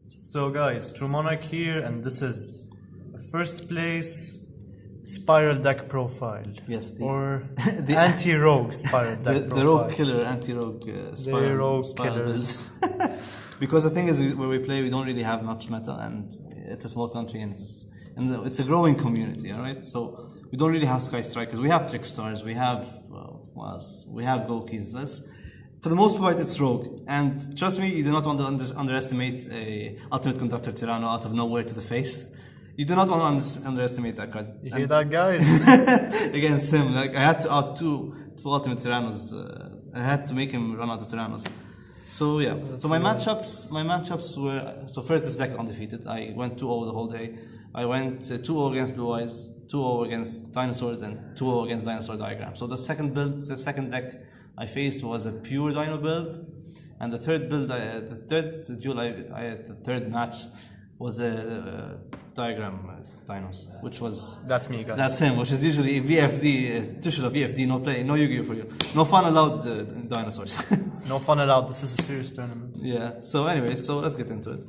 So guys, True Monarch here, and this is a first place Spiral deck profile. Yes, or the anti-rogue Spiral deck profile. The rogue killer, anti-rogue Spiral. The rogue Spiral killers. Because the thing is, where we play, we don't really have much meta, and it's a small country, and it's a growing community, all right? So we don't really have Sky Strikers. We have Trickstars, we have Gokis. For the most part, it's rogue. And trust me, you do not want to underestimate a Ultimate Conductor Tyranno out of nowhere to the face. You do not want to underestimate that card. You hear that, guys? Against him, like I had to out two Ultimate Tyrannos. I had to make him run out of Tyrannos. So yeah. So my matchups were, so first this deck undefeated. I went 2-0 the whole day. I went 2-0 against Blue Eyes, 2-0 against Dinosaurs, and 2-0 against Dinosaur Diagram. So the second deck I faced was a pure Dino build, and the third match was a Diagram Dinos, which was... That's me, guys. That's him, which is usually VFD, Tushula VFD, no play, no Yu-Gi-Oh for you. No fun allowed, Dinosaurs. No fun allowed, this is a serious tournament. Yeah, so anyway, so let's get into it.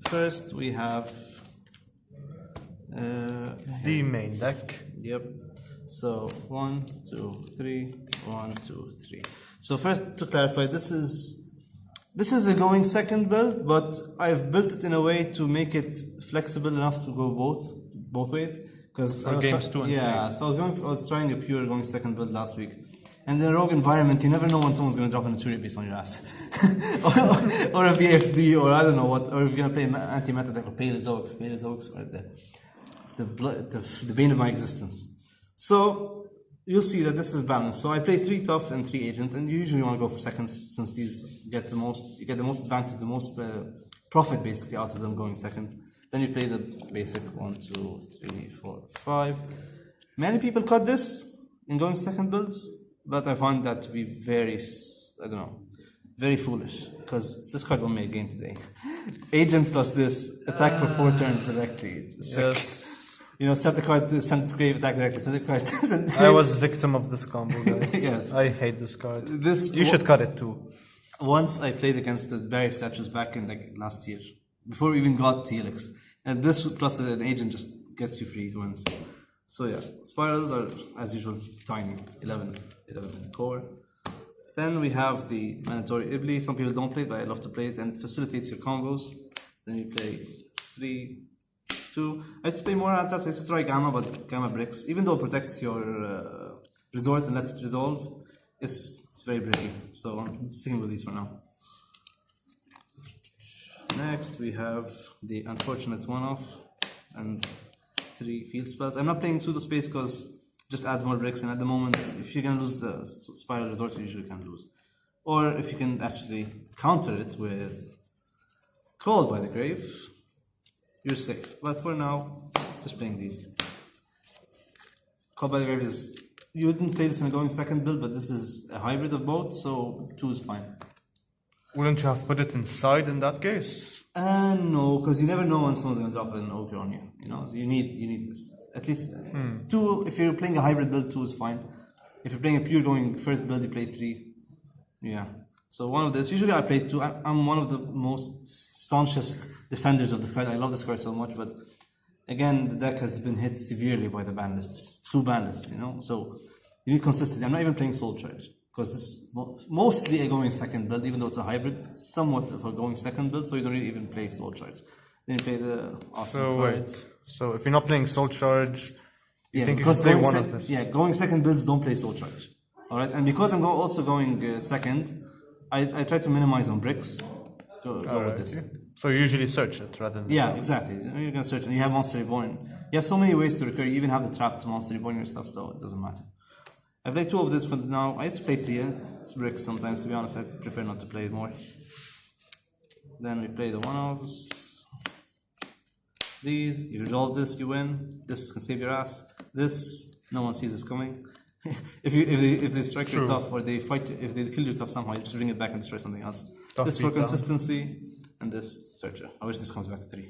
First we have... the main deck. Yep. So 1, 2, 3, 1, 2, 3. So first, to clarify, this is a going second build, but I've built it in a way to make it flexible enough to go both ways. Because games 2 and 3. Yeah, so I was trying a pure going second build last week. And in a rogue environment, you never know when someone's going to drop an Aturi piece on your ass. or a VFD, or I don't know what, or if you're going to play anti-meta deck or Paleozoics, or the bane of my existence. So you'll see that this is balanced. So I play 3 tough and 3 agent, and you usually want to go for seconds since these get the most advantage, the most profit basically out of them going second. Then you play the basic 1, 2, 3, 4, 5. Many people cut this in going second builds, but I find that to be very, very foolish, because this card won't make a game today. Agent plus this, attack for 4 turns directly. Yes. You know, set the card to send to grave, attack directly, send the card to send to grave. I was victim of this combo, guys. Yes. I hate this card. You should cut it too. Once I played against the barrier statues back in like last year, before we even got Helix. And this plus an agent just gets you free wins. So yeah, spirals are as usual tiny, 11 core. Then we have the mandatory Ibli. Some people don't play it, but I love to play it, and it facilitates your combos. Then you play 3, 2. I used to play more attacks. I used to try Gamma, but Gamma bricks. Even though it protects your resort and lets it resolve, it's very bricky. So I'm sticking with these for now. Next we have the unfortunate one-off and 3 field spells. I'm not playing Pseudo Space because just add more bricks, and at the moment, if you're gonna lose the Spiral Resort, you usually can't lose. Or if you can actually counter it with Called by the Grave, you're safe. But for now, just playing these. Called by the Grave is, you wouldn't play this in a going second build, but this is a hybrid of both, so 2 is fine. Wouldn't you have put it inside in that case? No, because you never know when someone's going to drop an ogre on you. You know, so you need this. At least 2. If you're playing a hybrid build, 2 is fine. If you're playing a pure going first build, you play 3. Yeah. So one of this. Usually I play 2. I'm one of the most staunchest defenders of this card. I love this card so much, but again, the deck has been hit severely by the ban lists. 2 ban lists, you know. So you need consistency. I'm not even playing Soul Charge, because this is mostly a going second build, even though it's a hybrid, it's somewhat of a going second build, so you don't really even play Soul Charge. Then you play the awesome card. So if you're not playing Soul Charge, you think you because can play one of this? Yeah, going second builds don't play Soul Charge. Alright, and because I'm also going second, I try to minimize on bricks. Go with this. So you usually search it rather than... Yeah, exactly. You're going to search, and you have Monster Reborn. You have so many ways to recur. You even have the trapped Monster Reborn your stuff, so it doesn't matter. I play 2 of this for now. I used to play 3. It's bricks sometimes, to be honest. I prefer not to play it more. Then we play the one-offs. These, you resolve this, you win. This can save your ass. This, no one sees this coming. if they strike you tough, or they fight you, if they kill you tough somehow, you just bring it back and destroy something else. This for consistency, and this searcher. I wish this comes back to 3.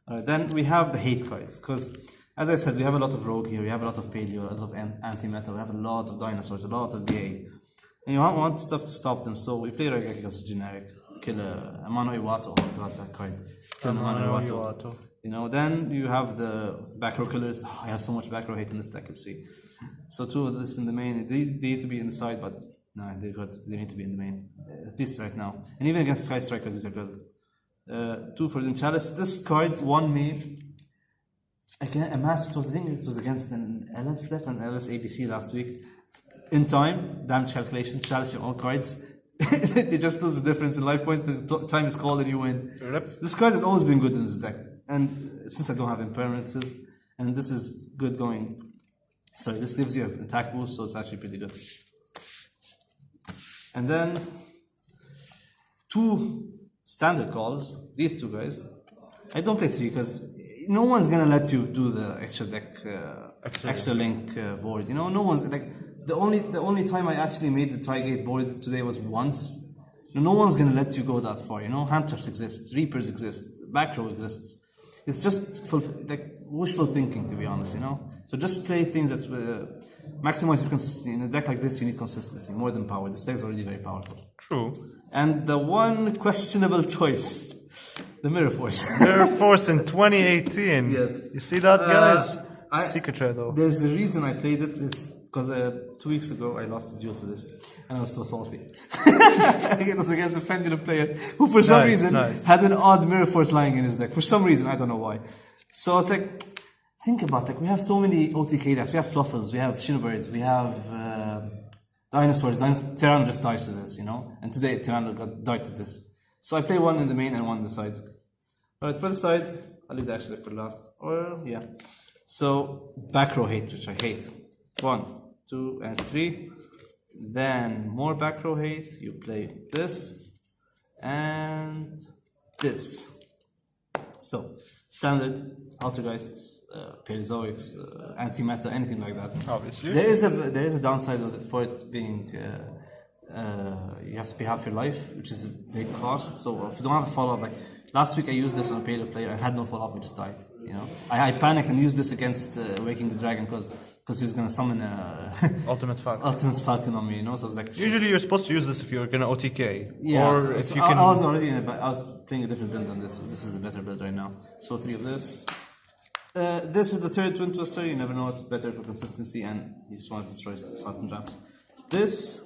Alright, then we have the hate cards, because as I said, we have a lot of rogue here, we have a lot of paleo, a lot of anti-meta, we have a lot of dinosaurs, a lot of gay. And you want stuff to stop them, so we play Regeki because it's generic. kill a Mano Iwato. Oh god, that card. Kill a Mano Iwato. You know, then you have the back row killers. Oh, I have so much back row hate in this deck, you see. So 2 of this in the main. They need to be inside, but no, they're good. They need to be in the main. At least right now. And even against Sky Strikers, these are good. 2 for the Chalice. This card won me a match. I think it was against an LS deck on LS ABC last week. In time, damage calculation, chalice your own cards. It just does the difference in life points. The time is called and you win. Yep. This card has always been good in this deck. And since I don't have impermanences, and this is good going. Sorry, this gives you an attack boost, so it's actually pretty good. And then 2 standard calls. These 2 guys. I don't play 3 because no one's gonna let you do the extra deck, extra link board. You know, no one's like. The only time I actually made the Trigate board today was once. No one's gonna let you go that far, you know. Hand traps exist, Reapers exist, back row exists. It's just wishful thinking, to be honest, you know. So just play things that maximize your consistency. In a deck like this, you need consistency more than power. This deck is already very powerful. True. And the one questionable choice, the Mirror Force. Mirror Force in 2018. Yes. You see that, guys? Secret rare though. There's a reason I played it is because 2 weeks ago I lost a duel to this and I was so salty. It was against a Pendulum player who for some reason had an odd Mirror Force lying in his deck. For some reason, I don't know why. So I was like, think about it. We have so many OTK decks. We have Fluffles, we have Shinobirds, we have Dinosaurs. Tyranno just dies to this, you know. And today Tyranno died to this. So I play 1 in the main and 1 in the side. Alright, for the side, I'll leave the action deck for last. Or, yeah. So, back row hate, which I hate. 1, 2, and 3. Then, more back row hate. You play this. And this. So, standard, Altergeists, Paleozoics, anti-meta, anything like that. Obviously. There is a downside of it for it being... you have to pay half your life, which is a big cost. So if you don't have a follow-up, like last week I used this on a Paleo player, I had no follow-up, I just died. You know, I panicked and used this against Waking the Dragon because he was gonna summon Ultimate Falcon on me. You know, so I was like, usually you're supposed to use this if you're gonna OTK. Yeah, or so, if so you can. I was already I was playing a different build on this. This is a better build right now. So 3 of this. This is the 3rd Twin Twister. You never know, it's better for consistency, and you just want to destroy slots and jams. This.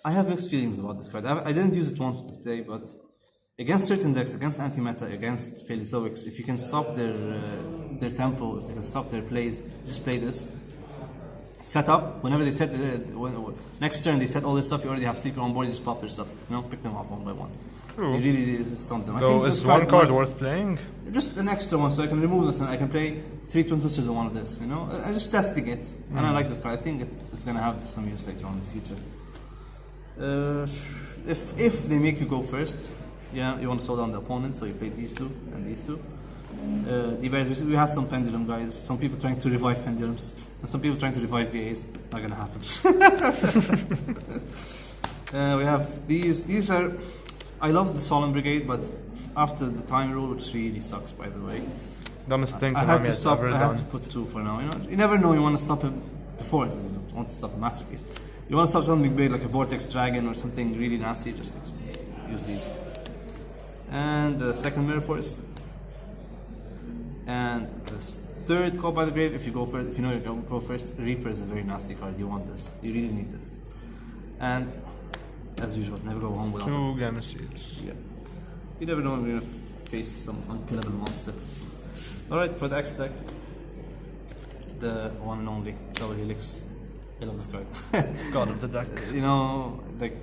I have mixed feelings about this card. I didn't use it once today, but against certain decks, against anti-meta, against Paleozoics, if you can stop their tempo, if you can stop their plays, just play this. Set up, whenever they set next turn they set all their stuff, you already have Sleeper on board, you just pop their stuff, you know, pick them off 1 by 1. True. You really stomp them. So is one card worth playing? Just an extra one, so I can remove this and I can play 3 Twin Twisters and 1 of this, you know. I'm just testing it, and I like this card. I think it's going to have some use later on in the future. If they make you go first, yeah, you want to slow down the opponent, so you play these 2 and these 2. We have some Pendulum guys, some people trying to revive Pendulums, and some people trying to revive VAs. Not gonna happen. We have these are, I love the Solemn Brigade, but after the time rule, which really sucks, by the way. Dumbest thing I had to stop. I had to put 2 for now. You know, you never know. You want to stop him before. You want to stop a masterpiece. You want to stop something big like a Vortex Dragon or something really nasty, just use these. And the 2nd Mirror Force. And the 3rd Call by the Grave, if you go first, if you know you're going to go first, Reaper is a very nasty card. You want this. You really need this. And as usual, never go home without 2 Gamma Seals. Yeah. You never know when you're going to face some unkillable monster. Alright, for the X deck, the one and only Double Helix. I love this card. God of the deck. You know, like,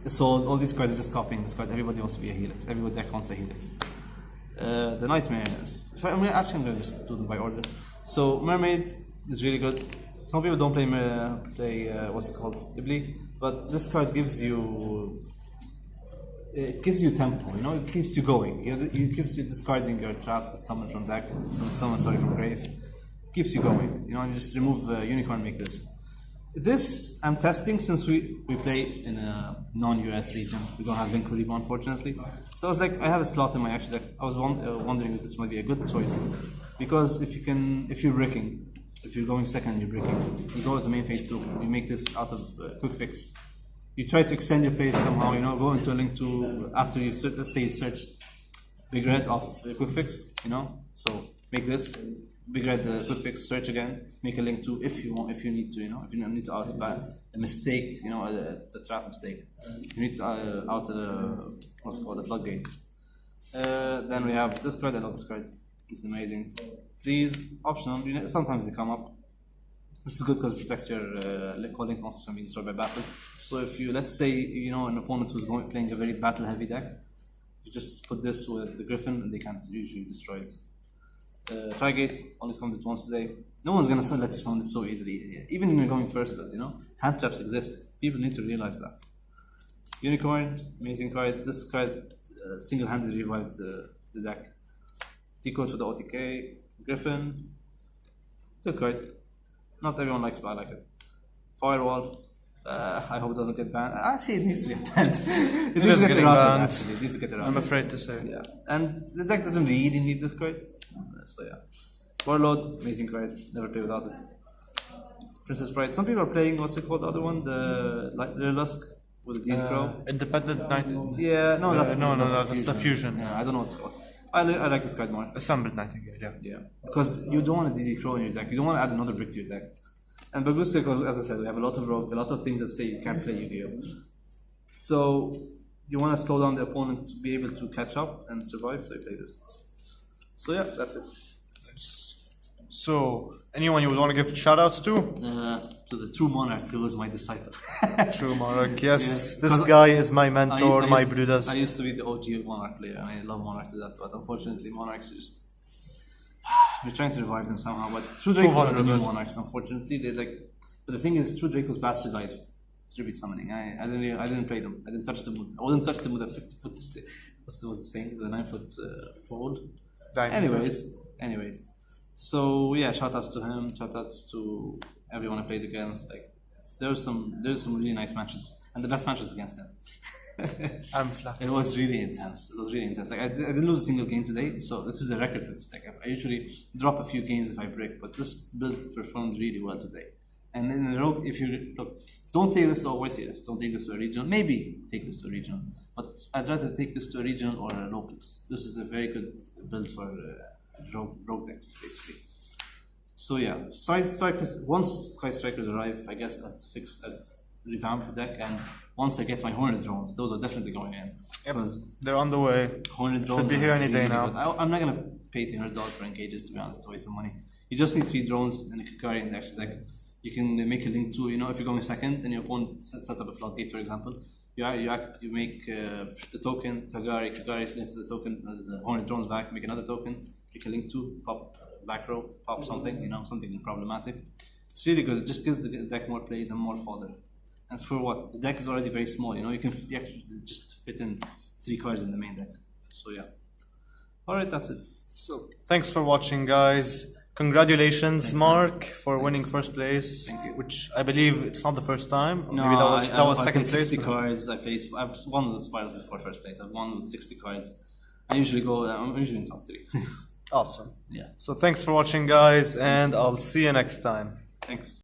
so all these cards are just copying this card. Everybody wants to be a Helix. Every deck wants a Helix. The Knightmares. I'm going to just do them by order. So Mermaid is really good. Some people don't play what's it called, Ibli, but this card gives you tempo. You know, it keeps you going. It keeps you discarding your traps that summon from deck, from grave. It keeps you going. You know, you just remove Unicorn, make this. This I'm testing since we play in a non-US region. We don't have Vinkuriba, unfortunately. So I was like, I have a slot in my action deck. I was wondering if this might be a good choice, because if you're bricking, if you're going second and you're bricking, you go to main phase 2. You make this out of quick fix. you try to extend your play somehow, you know, go into a link to, after you've, let's say you searched Big Red of Quick Fix, you know, so make this, Big Red the Quick Fix, search again, make a link to if you want, if you need to, you know, if you need to out a mistake, you know, the trap mistake, you need to out what's it called, the floodgate. Then we have this card. I love this card. It's amazing. These optional, you know, sometimes they come up. This is good because it protects your calling monsters from being destroyed by battle. So if you, let's say, you know, an opponent who's playing a very battle-heavy deck, you just put this with the Griffin and they can't usually destroy it. Trigate only summoned it once today. No one's gonna let you summon this so easily, even when you're going first. But you know, hand traps exist. People need to realize that. Unicorn, amazing card. This card single-handedly revived the deck. T-code for the OTK. Griffin, good card. Not everyone likes, but I like it. Firewall. I hope it doesn't get banned. Actually, it needs to get banned. It needs to get errated. Actually, it needs to get errated. I'm afraid to say. Yeah, and the deck doesn't really need this card. So yeah, Warlord, amazing card. Never play without it. Princess Bride. Some people are playing, what's it called? The other one, the Lusk with the Dean Crow. Independent Knight. Yeah, no, that's that's the fusion. Yeah, I don't know what it's called. I like this card more. Assembled Nightingale. Yeah. Yeah, because you don't want a DD Crow in your deck. You don't want to add another brick to your deck. And Baguska, because as I said, we have a lot of rogue, a lot of things that say you can't play Yu-Gi-Oh. So you want to slow down the opponent to be able to catch up and survive. So you play this. So yeah, that's it. So anyone you would want to give shout outs to? To the true monarch who was my disciple. True monarch, yes. Yeah, This guy is my mentor, my Brudas. I used to be the OG monarch player, and I love monarchs to that, but unfortunately monarchs just we're trying to revive them somehow. But True Dracos are the new monarchs, unfortunately. They're like, but the thing is, True Dracos bastardized tribute summoning. I didn't play them. I didn't touch them. I wouldn't touch them with a 50-foot what's the saying? The 9-foot pole. Anyways. So yeah, shout outs to him, shout outs to everyone I played against. Like there's some really nice matches, and the best match was against him. I'm flat. It was really intense. Like I didn't lose a single game today, so this is a record for this deck. I usually drop a few games if I break, but this build performed really well today. And in a rogue, if you look, don't take this to always say this. Don't take this to a regional. Maybe take this to a regional, but I'd rather take this to a regional or a locals. This is a very good build for rogue decks, basically. So yeah, once Sky Strikers arrive, I guess I'll revamp the deck, and once I get my Hornet drones, those are definitely going in. Because they're on the way. Hornet drones should be here any day now. I'm not gonna pay $300 for engages, to be honest. It's a waste of money. You just need 3 drones and a Kikari in the extra deck. You can make a link to, you know, if you're going second and your opponent sets up a floodgate, for example, you make the token Kagari sends the token, the Hornet drones back, make another token, make a link to, pop back row, pop something, you know, something problematic. It's really good. It just gives the deck more plays and more fodder. And for what? The deck is already very small, you know, you actually just fit in 3 cards in the main deck. So yeah. Alright, that's it. So thanks for watching, guys. Congratulations, Mark, for winning first place. Thank you. Which I believe it's not the first time. No, maybe that was second place. 60 cards. I've won with the Spirals before first place. I've won with 60 cards. I'm usually in top 3. Awesome. Yeah. So thanks for watching, guys, and I'll see you next time. Thanks.